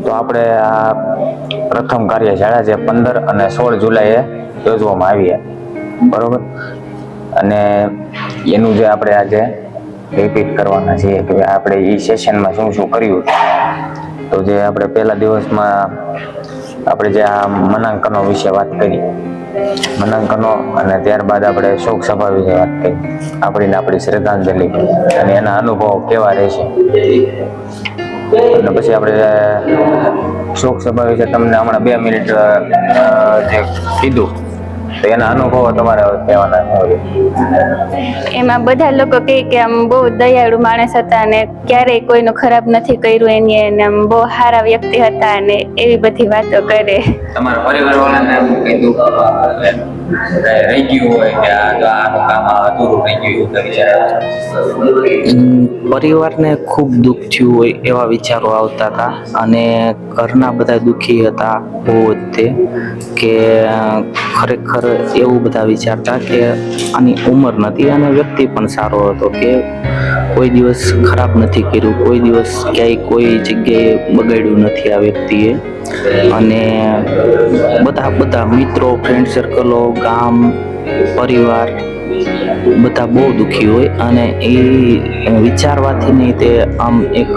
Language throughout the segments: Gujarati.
તો આપણે આ પ્રથમ કાર્યશાળા જે 15 અને 16 જુલાઈએ યોજવામાં આવી, બરોબર. અને એનું જે આપણે આજે રિપીટ કરવાના છીએ કે આપણે એ સેશનમાં શું શું કર્યું. તો જે આપણે પહેલા દિવસમાં આપણે જે આ મનાંકનો વિશે વાત કરી, મનાંકનો, અને ત્યારબાદ આપણે શોક સભા વિશે વાત કરી, આપણી શ્રદ્ધાંજલિ અને એના અનુભવો કેવા રહેશે. અને પછી આપણે શોક સભા વિશે તમને હમણાં 2 મિનિટ જે કીધું, તો એના અનુભવો તમારે કહેવાના હોય. એમાં બધા લોકો કહે કે આમ બહુ દયાળુ માણસ હતા અને ક્યારેય કોઈનું ખરાબ નથી કર્યું એની, અને આમ બહુ સારા વ્યક્તિ હતા અને એવી બધી વાતો કરે. તમારા પરિવારવાળાને એમ કીધું રહી ગયું હોય કે આનું કામ અધૂરું રહી ગયું? પરિવારને ખૂબ દુઃખ થયું હોય એવા વિચારો આવતા હતા, અને ઘરના બધા દુઃખી હતા બહુ જ, કે ખરેખર એવું બધા વિચારતા કે આની ઉંમર નથી અને વ્યક્તિ પણ સારો હતો, કે કોઈ દિવસ ખરાબ નથી કર્યું, કોઈ દિવસ ક્યાંય કોઈ જગ્યાએ બગાડ્યું નથી આ વ્યક્તિએ. અને બધા મિત્રો, ફ્રેન્ડ સર્કલો, ગામ, પરિવાર બધા બહુ દુઃખી હોય, અને એ વિચારવાથી નહીં તે આમ એક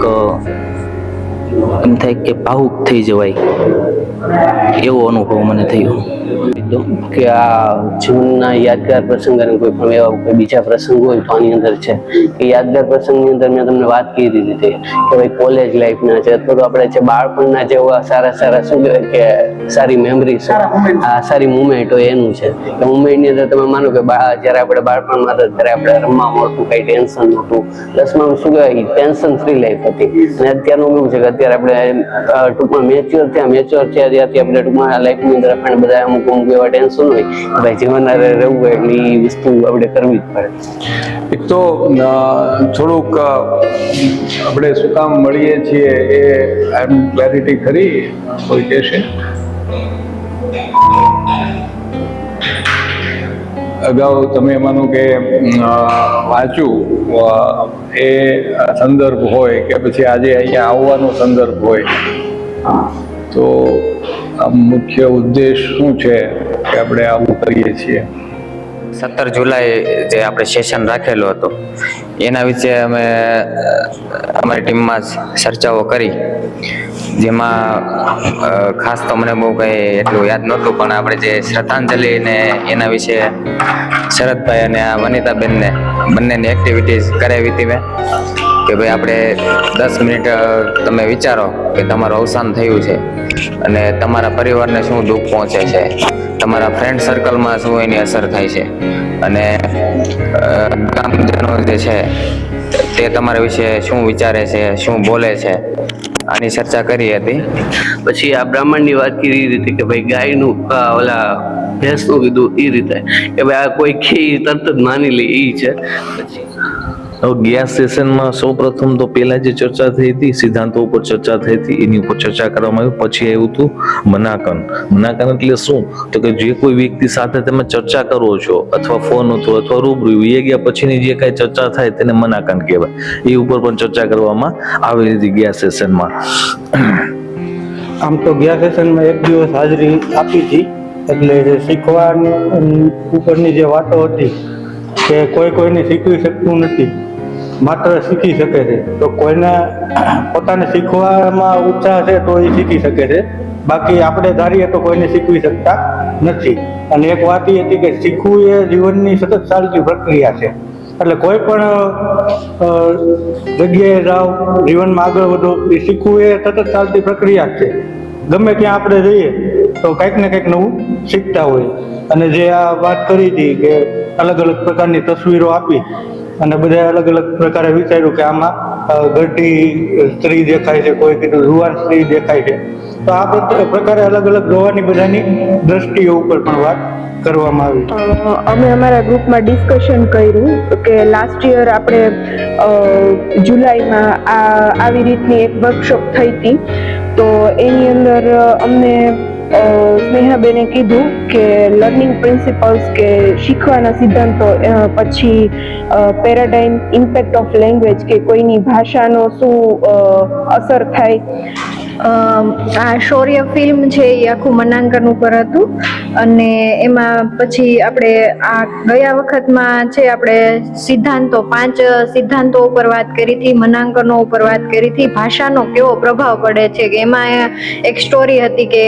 એમ થાય કે ભાવુક થઈ જવાય, એવો અનુભવ મને થયો કે આ જીવનના યાદગાર પ્રસંગ અને કોઈ પણ એવા કોઈ બીજા પ્રસંગ હોય તો આની અંદર છે. કે યાદગાર પ્રસંગની અંદર મેં તમને વાત કરી દીધી હતી કે ભાઈ કોલેજ લાઈફના છે, અથવા તો આપણે જે બાળપણના જેવા સારા શું કહેવાય કે સારી મેમરી છે, આ સારી મુમેન્ટ હોય એનું છે. કે મુમેન્ટની અંદર તમે માનો કે જ્યારે આપણે બાળપણમાં હતા ત્યારે આપણે રમવા મળતું, કંઈ ટેન્શન નહોતું, પ્લસમાં શું કહેવાય ટેન્શન ફ્રી લાઈફ હતી. અને અત્યારનું એવું છે કે અત્યારે આપણે ટૂંકમાં મેચ્યોર થયા ત્યારથી આપણે ટૂંકમાં લાઈફની અંદર આપણને બધા અમુક એવા ટેન્શન હોય કે ભાઈ જીવન રહેવું હોય એટલે એ વસ્તુ આપણે કરવી જ પડે. એક તો થોડુંક આપણે શું કામ મળીએ છીએ એ આમ ક્લેરિટી ખરી કોઈ કહેશે? અગાઉ તમે માનો કે વાંચ્યું એ સંદર્ભ હોય કે પછી આજે અહીંયા આવવાનો સંદર્ભ હોય, તો મુખ્ય ઉદ્દેશ શું છે કે આપણે આવું કરીએ છીએ? 17 જુલાઈ જે આપણે સેશન રાખેલો હતો એના વિશે અમે અમારી ટીમમાં ચર્ચાઓ કરી, જેમાં ખાસ તો મને બહુ કંઈ એટલું યાદ નહોતું, પણ આપણે જે શ્રદ્ધાંજલિ ને એના વિશે શરદભાઈ અને આ વનિતાબેનને બંનેની એક્ટિવિટીઝ કરાવી હતી મેં, કે ભાઈ આપણે 10 મિનિટ તમે વિચારો કે તમારું અવસાન થયું છે અને તમારા પરિવારને શું દુઃખ પહોંચે છે, તમારા ફ્રેન્ડ સર્કલમાં શું એની અસર થાય છે, અને ગામજનો જે છે તે તમારા વિશે શું વિચારે છે, શું બોલે છે, આની ચર્ચા કરી હતી. પછી આ બ્રાહ્મણની વાત કરી હતી કે ભાઈ ગાયનું ઓલા ભેંસનું કીધું એ રીતે કે ભાઈ આ કોઈ કે તરત જ માની લે એ છે. પછી ગયા સેશનમાં સૌ પ્રથમ તો પહેલા જે ચર્ચા થઈ હતી, સિદ્ધાંતો ઉપર ચર્ચા થઈ હતી, એની ઉપર ચર્ચા કરવામાં આવી. પછી આવ્યું હતું મનાકન. મનાકન એટલે શું? તો કે જે કોઈ વ્યક્તિ સાથે તમે ચર્ચા કરો છો, અથવા ફોન અથવા રૂબરૂ એ ગયા પછીની જે કાંઈ ચર્ચા થાય તેને મનાકન કહેવાય. એ ઉપર પણ ચર્ચા કરવામાં આવી હતી ગયા સેશનમાં. આમ તો ગયા સેશનમાં એક દિવસ હાજરી આપી હતી, એટલે શીખવાની ઉપરની જે વાતો હતી કે કોઈને શીખવી શકતું નથી, માત્ર શીખી શકે છે. તો કોઈને પોતાને શીખવામાં ઉત્સાહ છે તો એ શીખી શકે છે, બાકી આપણે ધારીએ તો કોઈને શીખવી શકતા નથી. અને એક વાત એ હતી કે શીખવું એ જીવનની સતત ચાલતી પ્રક્રિયા છે. એટલે કોઈ પણ જગ્યાએ જાઓ, જીવનમાં આગળ વધો, એ શીખવું એ સતત ચાલતી પ્રક્રિયા જ છે. ગમે ત્યાં આપણે જઈએ તો કંઈક ને કંઈક નવું શીખતા હોય. અને જે આ વાત કરી હતી કે અલગ અલગ પ્રકારની તસવીરો આપી અને બધા અલગ અલગ પ્રકારે વિચાર્યું કે આમાં ગઢી સ્ત્રી દેખાય છે, કોઈ કીધું જુવાન સ્ત્રી દેખાય છે. તો આ પ્રકારે અલગ અલગ જોવાની બધાની દ્રષ્ટિઓ ઉપર પણ વાત કરવામાં આવી. અમે અમારા ગ્રુપમાં ડિસ્કશન કર્યું કે લાસ્ટ યર આપણે જુલાઈમાં આવી રીતની એક વર્કશોપ થઈ હતી, તો એની અંદર અમને સ્નેહાબેને કીધું કે લર્નિંગ પ્રિન્સિપલ્સ કે શીખવાના સિદ્ધાંતો, પછી પેરાડાઇમ, ઇમ્પેક્ટ ઓફ લેંગ્વેજ કે કોઈની ભાષાનો શું અસર થાય, આ શૌર્ય ફિલ્મ છે એ આખું મનાંકન ઉપર હતું અને એમાં પછી આપણે આ ગયા વખતમાં છે આપણે સિદ્ધાંતો 5 સિદ્ધાંતો ઉપર વાત કરી હતી, મનાંકનો ઉપર વાત કરી હતી, ભાષાનો કેવો પ્રભાવ પડે છે કે એમાં એક સ્ટોરી હતી કે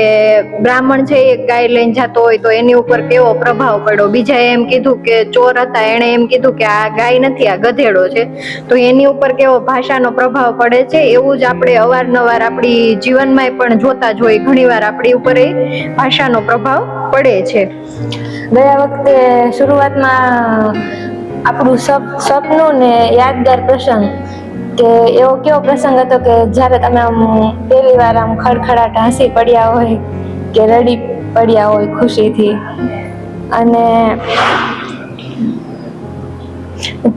બ્રાહ્મણ છે એક ગાય લઈને જતો હોય તો એની ઉપર કેવો પ્રભાવ પડ્યો. બીજાએ એમ કીધું કે ચોર હતા, એણે એમ કીધું કે આ ગાય નથી આ ગધેડો છે, તો એની ઉપર કેવો ભાષાનો પ્રભાવ પડે છે. એવું જ આપણે અવારનવાર આપણી જીવનમાં પણ જોતા જ હોય, ઘણીવાર આપણી ઉપર એ ભાષાનો પ્રભાવ પડે છે. ગયા વખતે શરૂઆતમાં આપણું સપનું ને યાદગાર પ્રસંગ કે એવો કેવો પ્રસંગ હતો કે જ્યારે તમે આમ પહેલી વાર આમ ખડખડાટ હસી પડ્યા હોય કે રડી પડ્યા હોય ખુશીથી, અને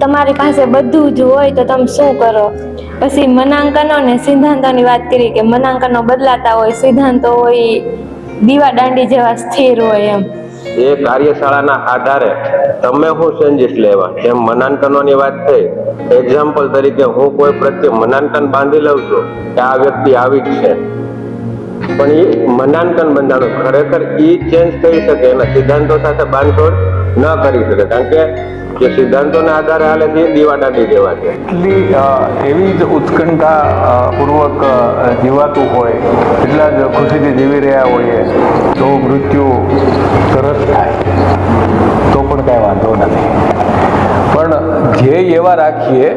તમારી પાસે બધું જ હોય તો તમે શું કરો. પછી મનાંકનો ને સિદ્ધાંતોની વાત કરી કે મનાંકનો બદલાતા હોય, સિદ્ધાંતો હોય દીવા દાંડી જેવા સ્થિર હોય. એમ એ કાર્યશાળાના આધારે તમે શું ચેન્જીસ લેવા, જેમ મનાંકનોની વાત થઈ, એક્ઝામ્પલ તરીકે હું કોઈ પ્રત્યે મનાંકન બાંધી લઉં છું કે આ વ્યક્તિ આવી જ છે, પણ એ મનાંકન બંધાણું ખરેખર એ ચેન્જ કરી શકે, એના સિદ્ધાંતો સાથે બાંધછોડ ન કરી શકે, કારણ કે જે સિદ્ધાંતોના આધારે હાલે છે દીવા દાંડી જેવા છે. એટલી એવી જ ઉત્કંઠા પૂર્વક જીવાતું હોય, એટલા જ ખુશીથી જીવી રહ્યા હોઈએ તો મૃત્યુ તરત થાય તો પણ કાંઈ વાંધો નથી. પણ ધ્યેય એવા રાખીએ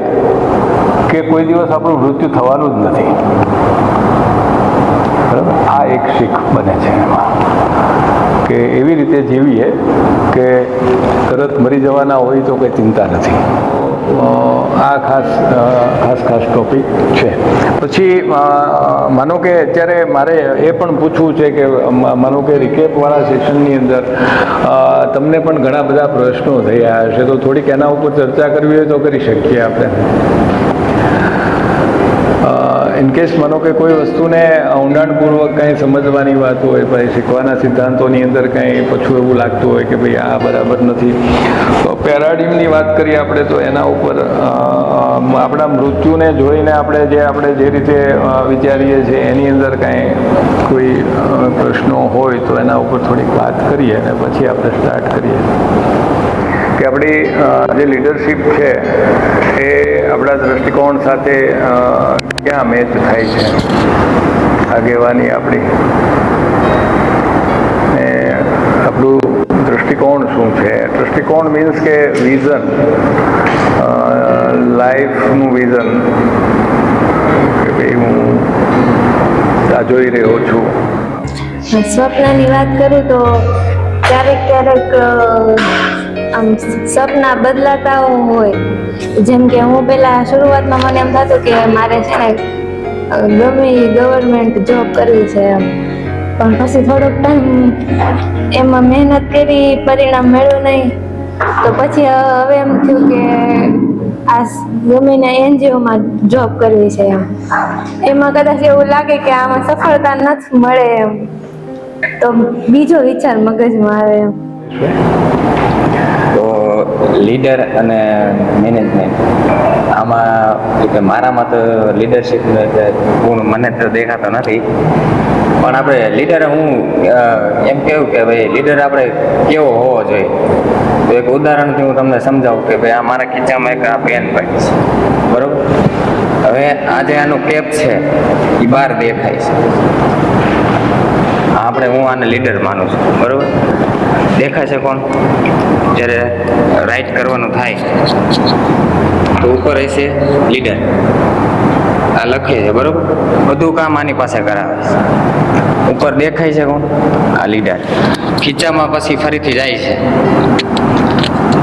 કે કોઈ દિવસ આપણું મૃત્યુ થવાનું જ નથી. બરાબર, આ એક શીખ બને છે એમાં કે એવી રીતે જીવીએ કે તરત મરી જવાના હોય તો કંઈ ચિંતા નથી. આ ખાસ ટોપિક છે. પછી માનો કે અત્યારે મારે એ પણ પૂછવું છે કે માનો કે રિકેપવાળા સેશનની અંદર તમને પણ ઘણા બધા પ્રશ્નો થયા હશે, તો થોડીક એના ઉપર ચર્ચા કરવી હોય તો કરી શકીએ આપણે. ઇનકેસ માનો કે કોઈ વસ્તુને ઊંડાણપૂર્વક કંઈ સમજવાની વાત હોય, ભાઈ શીખવાના સિદ્ધાંતોની અંદર કંઈ પછું એવું લાગતું હોય કે ભાઈ આ બરાબર નથી, તો પેરાડિમની વાત કરીએ આપણે તો એના ઉપર આપણા મૃત્યુને જોઈને આપણે જે રીતે વિચારીએ છીએ એની અંદર કાંઈ કોઈ પ્રશ્નો હોય તો એના ઉપર થોડીક વાત કરીએ અને પછી આપણે સ્ટાર્ટ કરીએ કે આપણી જે લીડરશિપ છે એ આપણા દ્રષ્ટિકોણ સાથે ક્યાં મેચ થાય છે, આગેવાની આપણી ને આપણું દ્રષ્ટિકોણ શું છે. દ્રષ્ટિકોણ મીન્સ કે વિઝન, લાઈફનું વિઝન કે ભાઈ હું આ જોઈ રહ્યો છું. સ્વપ્નની વાત કરું તો ક્યારેક આમ સપના બદલાતા હોય. જેમ કે હું પહેલા શરૂઆતમાં મને એમ થતું કે મારે છે ને ગમે ગવર્મેન્ટ જોબ કરવી છે એમ, પણ પછી થોડોક ટાઈમ એમાં મહેનત કરી, પરિણામ મેળવ્યું નહીં, તો પછી હવે એમ થયું કે આ ગમે એનજીઓમાં જોબ કરવી છે એમ. એમાં કદાચ એવું લાગે કે આમાં સફળતા નથી મળે એમ, તો બીજો વિચાર મગજમાં આવે એમ. તો લીડર અને મેનેજમેન્ટ આમાં મારામાં તો લીડરશીપ ગુણ મને તો દેખાતો નથી, પણ આપણે લીડર હું એમ કહું કે ભાઈ લીડર આપણે કેવો હોવો જોઈએ. તો એક ઉદાહરણથી હું તમને સમજાવું કે ભાઈ આ મારા ખીચામાં એક આ પેન પડી છે, બરોબર. હવે આજે આનું કેપ છે એ બહાર દેખાય છે, હું આને લીડર માનું છું, બરોબર. દેખાય છે કોણ? જ્યારે રાઈટ કરવાનું થાય તો ઉપર હશે લીડર, આ લખે છે, બરોબર. બધું કામ આની પાસે કરાવે છે. ઉપર દેખાય છે કોણ? આ લીડર. ખીચામાં પછી ફરીથી જાય છે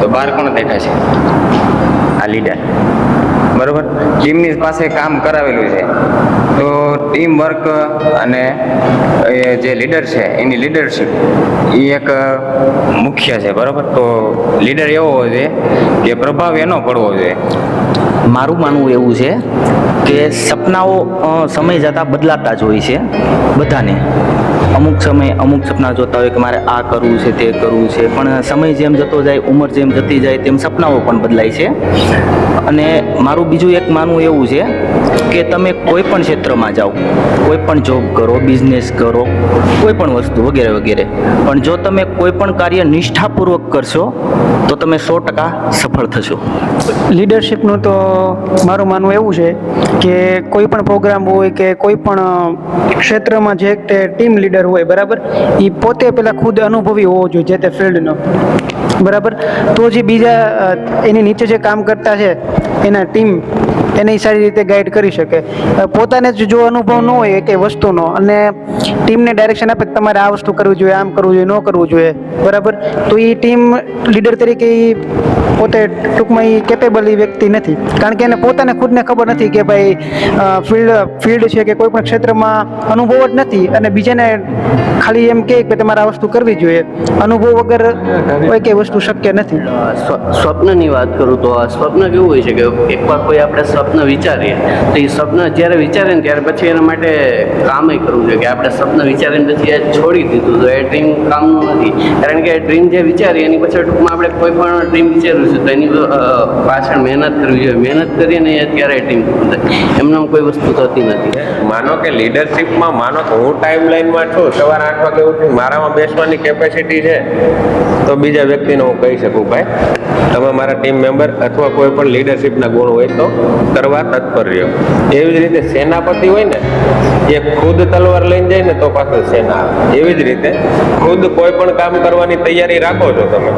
તો બહાર કોણ દેખાય છે? આ લીડર, બરોબર. ટીમની પાસે કામ કરાવેલું છે તો ટીમ વર્ક અને જે લીડર છે એની લીડરશીપ એ એક મુખ્ય છે, બરોબર. તો લીડર એવો હોવો જોઈએ કે પ્રભાવ એનો પડવો જોઈએ. મારું માનવું એવું છે કે સપનાઓ સમય જતાં બદલાતા જ હોય છે બધાને. અમુક સમય અમુક સપના જોતા હોય કે મારે આ કરવું છે તે કરવું છે, પણ સમય જેમ જતો જાય, ઉંમર જેમ જતી જાય તેમ સપનાઓ પણ બદલાય છે. અને મારું બીજું એક માનવું એવું છે કે તમે કોઈ પણ ક્ષેત્રમાં જાઓ, કોઈ પણ જોબ કરો, બિઝનેસ કરો, કોઈ પણ વસ્તુ વગેરે વગેરે, પણ જો તમે કોઈ પણ કાર્ય નિષ્ઠાપૂર્વક કરશો તો તમે 100% સફળ થશો. લીડરશિપનું તો મારું માનવું એવું છે કે કોઈ પણ પ્રોગ્રામ હોય કે કોઈ પણ ક્ષેત્રમાં જે તે ટીમ લીડર હોય, બરાબર, એ પોતે પેલા ખુદ અનુભવી હોવો જોઈએ જે તે ફિલ્ડનો, બરાબર. તો જે બીજા એની નીચે જે કામ કરતા છે એના ટીમ એને સારી રીતે ગાઈડ કરી શકે. પોતાને જ જો અનુભવ ન હોય કે વસ્તુનો અને ટીમને ડાયરેક્શન આપે કે તમારે આ વસ્તુ કરવી જોઈએ, આમ કરવું જોઈએ, ન કરવું જોઈએ, બરાબર, તો એ ટીમ લીડર તરીકે પોતે ટૂંકમાં એ કેપેબલ વ્યક્તિ નથી, કારણ કે એને પોતાને ખુદને ખબર નથી કે ભાઈ ફિલ્ડ છે કે કોઈ પણ ક્ષેત્રમાં અનુભવ જ નથી અને બીજાને ખાલી એમ કહે કે તમારે આ વસ્તુ કરવી જોઈએ. અનુભવ વગર કોઈ કઈ વસ્તુ શક્ય નથી. સ્વપ્નની વાત કરું તો આ સ્વપ્ન કેવું હોય છે કે એકવાર કોઈ આપણે સ્વપ્ન વિચારીએ તો એ સ્વપ્ન જ્યારે વિચારે ને ત્યારે પછી એના માટે કામ કરવું જોઈએ. કે આપણે સ્વપ્ન વિચારીને પછી એ છોડી દીધું તો એ ડ્રીમ કામનું નથી, કારણ કે ડ્રીમ જે વિચારી એની પછી ટૂંકમાં આપણે કોઈ પણ ડ્રીમ વિચાર્યું છે તો એની પાછળ મહેનત કરવી જોઈએ. મહેનત કરીએ ને ત્યારે ડ્રીમ પૂરું થાય, એમને કોઈ વસ્તુ થતી નથી. માનો કે લીડરશિપમાં માનો કે હું ટાઈમ લાઈનમાં છું, સવારે 8 વાગે ઉઠી મારામાં બેસવાની કેપેસિટી છે તો બીજા વ્યક્તિને હું કહી શકું ભાઈ તમે મારા ટીમ મેમ્બર અથવા કોઈ પણ લીડરશિપના ગુણ હોય તો કરવા તત્પર રહ્યો. એવી જ રીતે સેનાપતિ હોય ને એ ખુદ તલવાર લઈને જાય ને તો પાછળ સેના આવે. એવી જ રીતે ખુદ કોઈ પણ કામ કરવાની તૈયારી રાખો છો તમે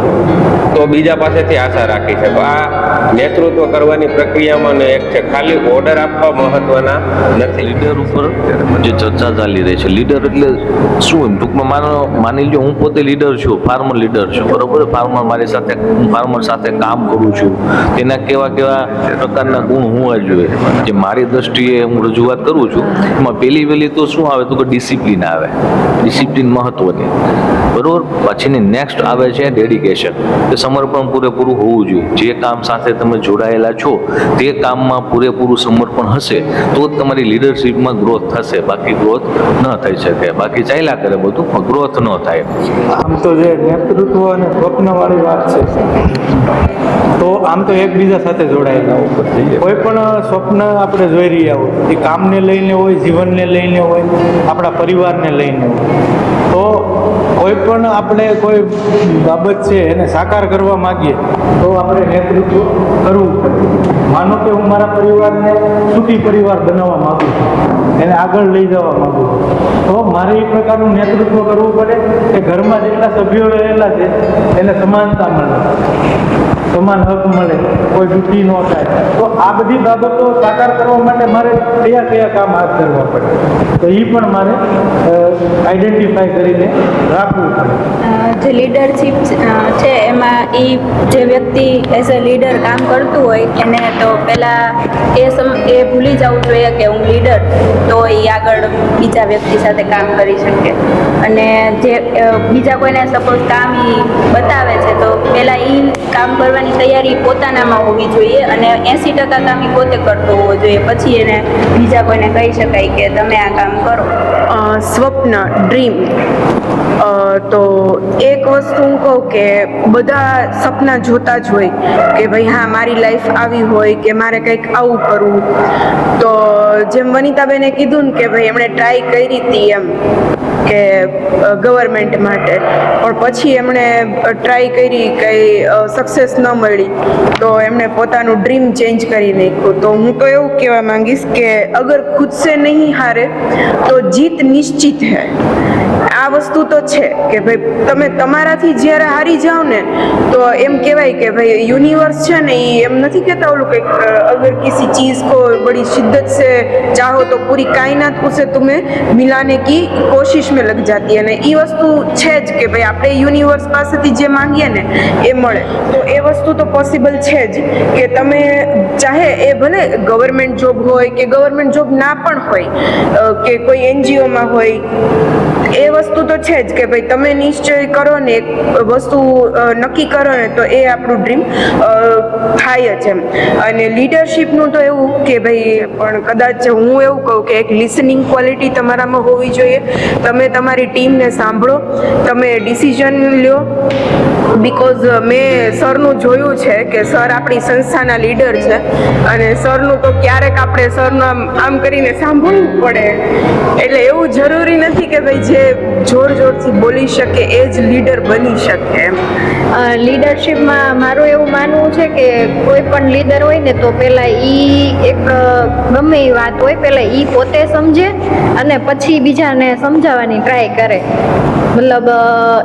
તો બીજા પાસેથી આશા રાખી શકો. આ નેતૃત્વ કરવાની પ્રક્રિયામાં એક છે, ખાલી ઓર્ડર આપવા મહત્વના નથી. લીડર ઉપર જે ચર્ચા ચાલી રહી છે, લીડર એટલે શું એમ ટૂંકમાં માની લો હું પોતે લીડર છું, ફાર્મર લીડર છું, બરોબર. ફાર્મર મારી સાથે, હું ફાર્મર સાથે કામ કરું છું, તેના કેવા કેવા પ્રકારના ગુણ હોવા જોઈએ જે મારી દ્રષ્ટિએ હું રજૂઆત કરું છું. એમાં પહેલી તો શું આવે તો કે ડિસિપ્લિન આવે, ડિસિપ્લિન મહત્વની, બરોબર. પછીની નેક્સ્ટ આવે છે ડેડિકેશન, કે સમર્પણ પૂરેપૂરું હોવું જોઈએ. જે કામ સાથે તમે જોડાયેલા છો તે કામમાં પૂરેપૂરું સમર્પણ હશે તો જ તમારી લીડરશિપમાં ગ્રોથ થશે, બાકી ગ્રોથ ન થઈ શકે. બાકી ચાલ્યા કરે બધું પણ ગ્રોથ ન થાય. આમ તો જે નેતૃત્વ અને સ્વપ્નવાળી વાત છે તો આમ તો એકબીજા સાથે જોડાયેલા ઉપર કોઈ પણ સ્વપ્ન આપણે જોઈ રહ્યા હોય એ કામને લઈને હોય, જીવનને લઈને હોય, આપણા પરિવારને લઈને હોય, તો કોઈ પણ આપણે કોઈ બાબત છે એને સાકાર કરવા માગીએ તો આપણે નેતૃત્વ કરવું પડે. માનો કે હું મારા પરિવારને સુખી પરિવાર બનાવવા માગું છું, એને આગળ લઈ જવા માગું છું, તો મારે એ પ્રકારનું નેતૃત્વ કરવું પડે કે ઘરમાં જેટલા સભ્યો રહેલા છે એને સમાનતા મળે, સમાન હક મળે, કોઈ દુઃખી ન થાય. તો આ બધી બાબતો સાકાર કરવા માટે મારે કયા કયા કામ હાથ ધરવા પડે તો એ પણ મારે આઈડેન્ટિફાઈ કરીને રાખવું પડે. જે લીડરશીપ છે એમાં જે વ્યક્તિ એઝ અ લીડર કામ કરતું હોય એને તો પહેલાં એ ભૂલી જવું જોઈએ કે હું લીડર, તો એ આગળ બીજા વ્યક્તિ સાથે કામ કરી શકે. અને જે બીજા કોઈને સપોઝ કામ એ બતાવે છે તો પહેલાં એ કામ કરવાની તૈયારી પોતાનામાં હોવી જોઈએ અને 80% કામ એ પોતે કરતો હોવો જોઈએ, પછી એને બીજા કોઈને કહી શકાય કે તમે આ કામ કરો. સ્વપ્ન, ડ્રીમ, તો એક વસ્તુ હું કહું કે બધા સપના જોતા જ હોય કે ભાઈ હા મારી લાઈફ આવી હોય કે મારે કંઈક આવું કરવું. તો જેમ વનિતાબેને કીધું ને કે ભાઈ એમણે ટ્રાય કરી હતી એમ કે ગવર્મેન્ટ માટે, પણ પછી એમણે ટ્રાય કરી કંઈ સક્સેસ ન મળી તો એમણે પોતાનું ડ્રીમ ચેન્જ કરી નાખ્યું. તો હું તો એવું કહેવા માંગીશ કે અગર ખુદ સે નહીં હારે તો જીત નિશ્ચિત હૈ. આ વસ્તુ તો છે કે ભાઈ તમે તમારાથી જ્યારે હારી જાઓ ને તો એમ કહેવાય કે ભાઈ યુનિવર્સ છે ને એ એમ નથી કહેતા ઓલું કંઈક અગર કિસી ચીज़ को बड़ी शिद्दत से चाहो तो पूरी कायनात उसे तुम्हें मिलाने की कोशिश में लग जाती है. અને એ વસ્તુ છે જ કે ભાઈ આપણે યુનિવર્સ પાસેથી જે માંગીએ ને એ મળે. તો એ વસ્તુ તો પોસિબલ છે જ કે તમે ચાહે એ ભલે ગવર્મેન્ટ જોબ હોય કે ગવર્મેન્ટ જોબ ના પણ હોય કે કોઈ NGOમાં હોય એ વસ્તુ તો છે જ કે ભાઈ તમે નિશ્ચય કરો ને એક વસ્તુ નક્કી કરો ને તો એ આપણું ડ્રીમ થાય જ એમ. અને લીડરશીપનું તો એવું કે ભાઈ પણ કદાચ હું એવું કહું કે એક લિસનિંગ ક્વોલિટી તમારામાં હોવી જોઈએ. તમે તમારી ટીમને સાંભળો, તમે ડિસિઝન લ્યો. બીકોઝ મેં સરનું જોયું છે કે સર આપણી સંસ્થાના લીડર છે અને સરનું તો ક્યારેક આપણે સરનું આમ કરીને સાંભળવું પડે. એટલે એવું જરૂરી નથી કે ભાઈ જે જોર જોરથી બોલી શકે એ જ લીડર બની શકે એમ. લીડરશિપમાં મારું એવું માનવું છે કે કોઈ પણ લીડર હોય ને તો પહેલા એક ગમે એ વાત હોય પહેલા પોતે સમજે અને પછી બીજાને સમજાવવાની ટ્રાય કરે. મતલબ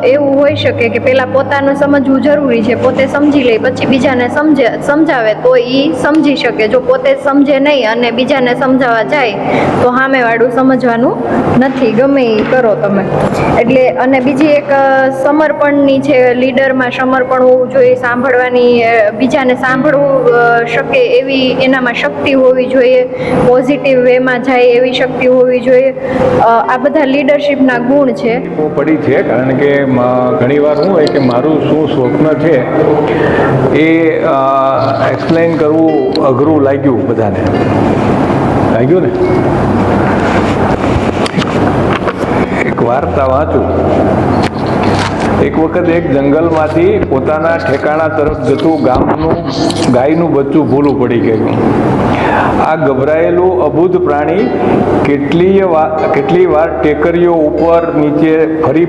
એવું હોઈ શકે કે પહેલા પોતાનું સમજવું જરૂરી છે, પોતે સમજી લે પછી બીજાને સમજાવે તો સમજી શકે. જો પોતે સમજે નહીં અને બીજાને સમજાવવા જાય તો સામેવાળું સમજવાનું નથી, ગમે એ કરો તમે. એટલે અને બીજી એક સમર્પણની છે, લીડરમાં સમર્પણ હોવું જોઈએ, સાંભળવાની, બીજાને સાંભળવું શકે એવી એનામાં શક્તિ હોવી જોઈએ, પોઝિટિવ વેમાં જાય એવી શક્તિ હોવી જોઈએ. આ બધા લીડરશિપના ગુણ છે. પડી છે કારણ કે ઘણી વાર શું હોય કે મારું શું સ્વપ્ન છે એ એક્સપ્લેન કરવું અઘરું લાગ્યું બધાને. લાગ્યું ને? એક વાર્તા વાંચું. એક વખત એક જંગલમાંથી પોતાના ઠેકાણા તરફ જતું ગાયનું બચ્ચું ભૂલું પડી ગયું. આ ગભરાયેલું અબુધ પ્રાણી કેટલી વાર ટેકરીઓ ઉપર નીચે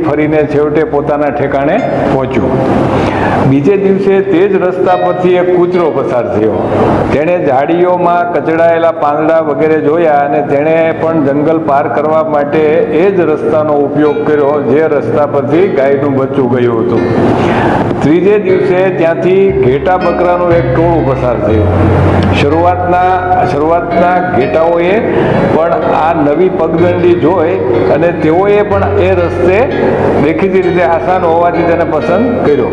ફરીને છેવટે પોતાના ઠેકાણે પહોંચ્યું. બીજે દિવસે તે જ રસ્તા પરથી એક કૂતરો પસાર થયો. તેણે ઝાડીઓમાં કચડાયેલા પાંદડા વગેરે જોયા અને તેણે પણ જંગલ પાર કરવા માટે એ જ રસ્તાનો ઉપયોગ કર્યો જે રસ્તા પરથી ગાયનું બચ્ચું ગયું હતું. ત્રીજે દિવસે ત્યાંથી ઘેટા બકરાનું એક ટોળું પસાર થયું. શરૂઆતના ઘેટાઓએ પણ આ નવી પગદંડી જોઈ અને તેઓએ પણ એ રસ્તે દેખીતી રીતે આસાન હોવાથી તેને પસંદ કર્યો.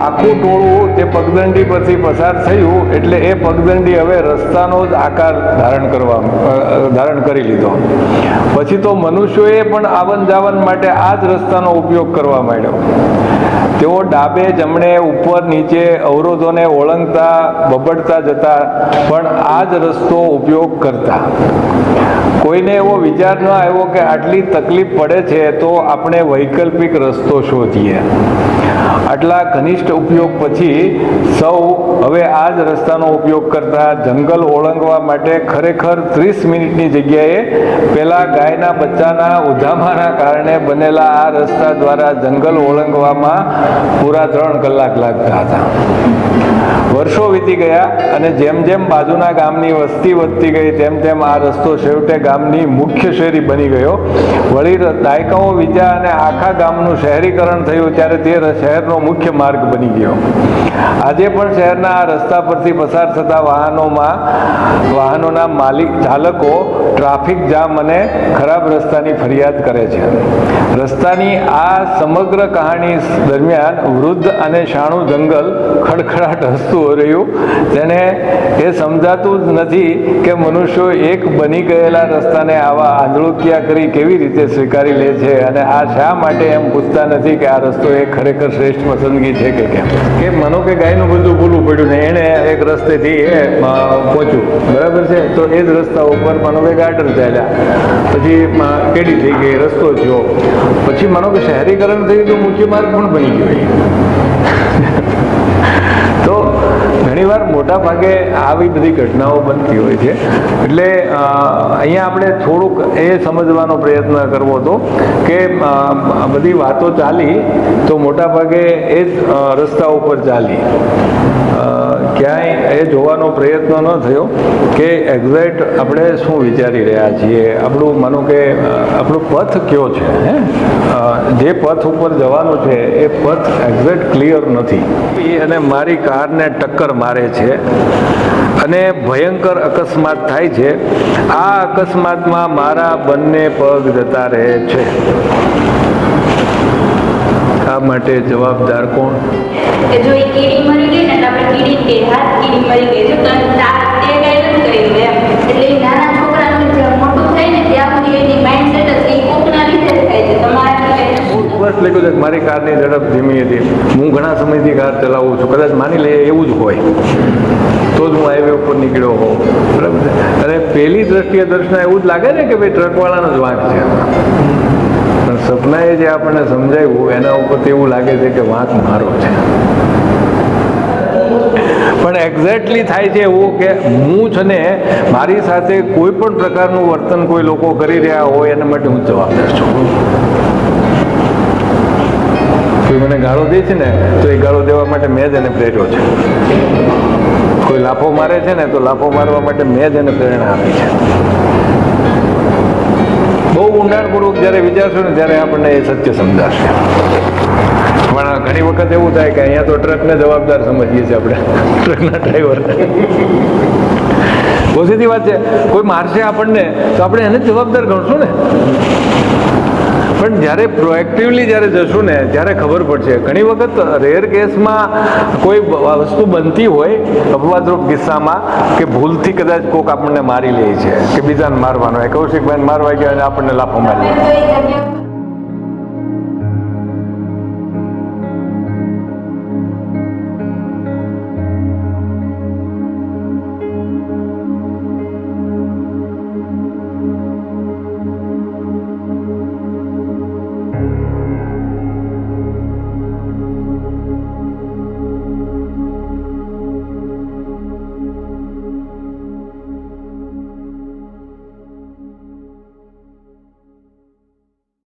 આખું ટોળું તે પગદંડી પરથી પસાર થયું એટલે એ પગદંડી હવે રસ્તાનો જ આકાર ધારણ કરી લીધો. પછી તો મનુષ્યોએ પણ આવન જાવન માટે આ જ રસ્તાનો ઉપયોગ કરવા માંડ્યો. તેઓ ડાબે જમણે ઉપર નીચે અવરોધોને ઓળંગતા બબડતા જતા પણ આ જ રસ્તો ઉપયોગ કરતા. કોઈને એવો વિચાર ન આવ્યો કે આટલી તકલીફ પડે છે તો આપણે વૈકલ્પિક રસ્તો શોધીએ. આટલા ઘનિષ્ઠ ઉપયોગ પછી સૌ હવે આ જ રસ્તાનો ઉપયોગ કરતા. જંગલ ઓળંગવા માટે ખરેખર 30 મિનિટની જગ્યાએ પેલા ગાયના બચ્ચાના ઉધામાના કારણે બનેલા આ રસ્તા દ્વારા જંગલ ઓળંગવામાં પૂરા 3 કલાક લાગતા હતા. વર્ષો વીતી ગયા અને જેમ જેમ બાજુના ગામની વસ્તી વધતી ગઈ તેમ આ રસ્તો છેવટે ગામની મુખ્ય શેરી બની ગયો. વળી દાયકાઓ વીત્યા અને આખા ગામનું શહેરીકરણ થયું ત્યારે તે શહેરનો મુખ્ય માર્ગ બની ગયો. આજે પણ શહેરના આ રસ્તા પરથી પસાર થતા વાહનોના ચાલકો ટ્રાફિક જામ અને ખરાબ રસ્તાની ફરિયાદ કરે છે. રસ્તાની આ સમગ્ર કહાણી દરમિયાન વૃદ્ધ અને શાણું જંગલ ખડખડાટ હસતું રહ્યું. તેને એ સમજાતું જ નથી કે મનુષ્યો એક બની ગયેલા રસ્તાને આવા આંધળુકિયા કરી કેવી રીતે સ્વીકારી લે છે અને આ શા માટે એમ પૂછતા નથી કે આ રસ્તો એ ખરેખર શ્રેષ્ઠ પસંદગી છે કે કેમ. કે માનો કે ગાયનું બધું ભૂલું પડ્યું ને એને એક રસ્તેથી પહોંચ્યું, બરાબર છે, તો એ જ રસ્તા ઉપર માનો કે ગાર્ડન ચાલ્યા, પછી કેડી થઈ ગઈ, રસ્તો થયો, પછી માનો કે શહેરીકરણ થયું તો મુખ્ય માર્ગ પણ બની ગયો. તો ઘણીવાર મોટા ભાગે આવી બધી ઘટનાઓ બનતી હોય છે. એટલે અહીંયા આપણે થોડુંક એ સમજવાનો પ્રયત્ન કરવો હતો કે બધી વાતો ચાલી તો મોટા ભાગે એ જ રસ્તા ઉપર ચાલી. ક્યાંય એ જોવાનો પ્રયત્ન ન થયો કે એક્ઝેક્ટ આપણે શું વિચારી રહ્યા છીએ, આપણું માનો કે આપણો પથ કયો છે, જે પથ ઉપર જવાનું છે એ પથ એક્ઝેક્ટ ક્લિયર નથી અને મારી કારને ટક્કર મારે છે અને ભયંકર અકસ્માત થાય છે. આ અકસ્માતમાં મારા બંને પગ જતા રહે છે. આ માટે જવાબદાર કોણ? કે જો એ કીડી મરી ગઈ ને આપણે કીડી કે હાથ કીડી મરી ગઈ જો તે કઈ નથી કર્યું એમ. એટલે નાના છોકરાનું જે મોટું થાય ને ત્યાં સુધી એની માઇન્ડસેટ જ એ કોકના લીધે થાય છે. ઘણા સમયથી કાર ચલાવું છું, કદાચ માની લઈએ એવું જ હોય તો જ હું હાઈવે ઉપર નીકળ્યો હોઉં, બરાબર છે. અને પહેલી દ્રષ્ટિએ દર્શના એવું જ લાગે ને કે ભાઈ ટ્રકવાળાનો જ વાંક છે, પણ સપનાએ જે આપણને સમજાવ્યું એના ઉપરથી એવું લાગે છે કે વાંક મારો છે. પણ એક્ઝેક્ટલી થાય છે એવું કે હું છે ને મારી સાથે કોઈ પણ પ્રકારનું વર્તન કોઈ લોકો કરી રહ્યા હોય એના માટે હું જવાબદાર છું. કોઈ મને ગાળો દે છે ને તો એ ગાળો દેવા માટે મેં જ એને પ્રેર્યો છે. કોઈ લાફો મારે છે ને તો લાફો મારવા માટે મેં જ એને પ્રેરણા આપી છે. બહુ ઊંડાણપૂર્વક જ્યારે વિચારશો ને ત્યારે આપણને એ સત્ય સમજાશે. પણ ઘણી વખત એવું થાય કે અહીંયા તો ટ્રકને જવાબદાર સમજીએ છીએ આપણે, ટ્રકના ડ્રાઈવર. બહુ સીધી વાત છે, કોઈ મારશે આપણને તો આપણે એને જવાબદાર ગણશું ને. પણ જ્યારે પ્રોએક્ટિવલી જ્યારે જશું ને ત્યારે ખબર પડશે. ઘણી વખત રેર કેસમાં કોઈ વસ્તુ બનતી હોય અપવાદરૂપ કિસ્સામાં કે ભૂલથી કદાચ કોક આપણને મારી લે છે કે બીજાને મારવાનો હોય, કૌશિકભાઈને મારવા ગયા અને આપણને લાફો મારી.